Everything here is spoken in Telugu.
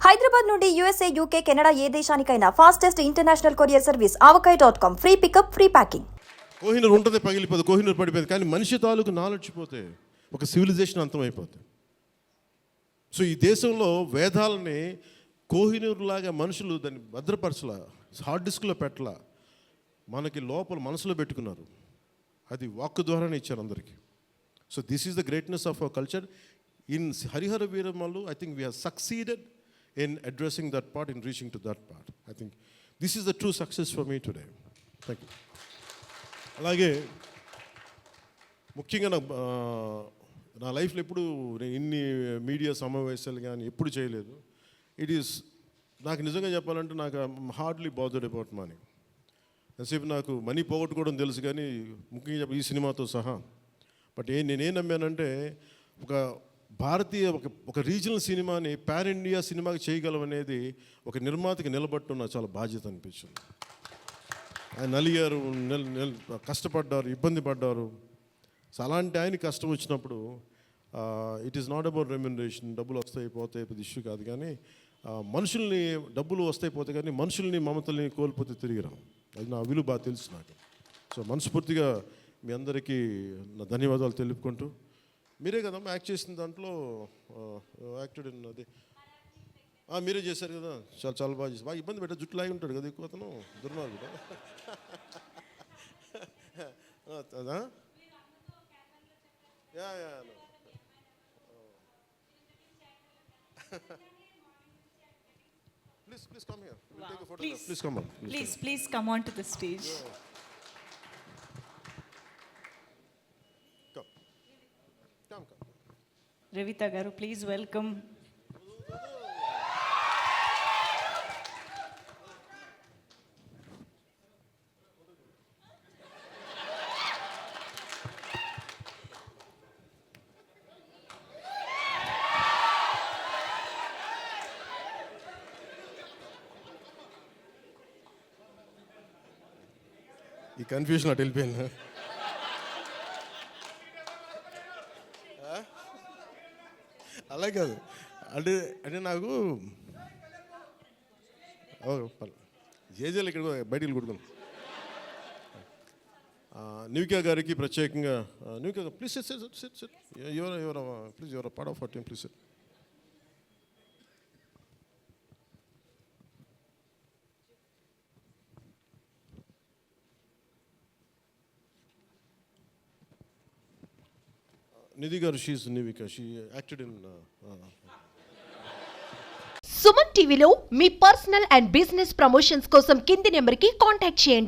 హైదరాబాద్ నుండి యూఎస్ఏ, యూకే, కెనడా ఏ దేశానికైనా fastest international courier service avocai.com. Free pickup, free packing. Kohinoor ఉంటుంది, పగిలిపోతుంది, కోహినూర్ పడిపోతుంది. కానీ మనిషి తాలూకు నాలెడ్జ్ పోతే ఒక సివిలైజేషన్ అంతమైపోతుంది. సో ఈ దేశంలో వేదాలని కోహినూర్ లాగా మనుషులు దాన్ని భద్రపరచలా, హార్డ్ డిస్క్లో పెట్టలా, మనకి లోపల మనసులో పెట్టుకున్నారు. అది వాక్కు ద్వారానే ఇచ్చారు అందరికీ. So this is the greatness of our culture. In Harihara Veeramallu I think we have succeeded in addressing that part, in reaching to that part. I think this is the true success for me today. Thank you. అలాగే ముఖ్యంగా నా లైఫ్లో ఎప్పుడు నేను ఇన్ని మీడియా సమావేశాలు కానీ ఎప్పుడు చేయలేదు. ఇట్ ఈస్ నాకు నిజంగా చెప్పాలంటే నాకు హార్డ్లీ బాదర్డ్ అబౌట్ మనీ. ఎంతసేపు నాకు మనీ పోగొట్టుకోవడం తెలుసు కానీ ముఖ్యంగా ఈ సినిమాతో సహా. బట్ నేనేం నమ్మానంటే ఒక భారతీయ ఒక రీజనల్ సినిమాని పాన్ ఇండియా సినిమాకి చేయగలం అనేది ఒక నిర్మాతకి నిలబట్టున్న చాలా బాధ్యత అనిపించింది. ఆయన నలిగారు, కష్టపడ్డారు, ఇబ్బంది పడ్డారు. సో అలాంటి ఆయన కష్టం వచ్చినప్పుడు it is not about remuneration, డబ్బులు వస్తాయి పోతాయి, పెద్ద ఇష్యూ కాదు. కానీ మనుషుల్ని డబ్బులు వస్తాయి పోతాయి కానీ మనుషుల్ని మమతల్ని కోల్పోతే తిరిగిరాం. అది నా విలువ బాగా తెలుసు నాకు. సో మనస్ఫూర్తిగా మీ అందరికీ నా ధన్యవాదాలు తెలుపుకుంటూ, మీరే కదమ్మా యాక్ట్ చేసిన దాంట్లో యాక్టెడ్ అది మీరే చేశారు కదా, చాలా చాలా బాగా చేసి. బాగా ఇబ్బంది పెట్టా, జుట్టు లాగి ఉంటాడు కదా ఎక్కువ అతను, దుర్మార్గుడు. అదా Please come here. We'll take a photograph. Please come on. Please come on to the stage. Come. Revita garu, please welcome. ఈ కన్ఫ్యూజన్ అటు వెళ్ళిపోయింది. అలా కాదు అంటే నాకు జేజేలు ఇక్కడ బయటికి కొడుకున్నాను. నివికా గారికి ప్రత్యేకంగా, Nivika please sit please your part of our team, please sit. Nidhi గారు, she Nivika, she acted in Suman టీవీలో మీ పర్సనల్ అండ్ బిజినెస్ ప్రమోషన్స్ కోసం కింది నెంబర్కి కాంటాక్ట్ చేయండి.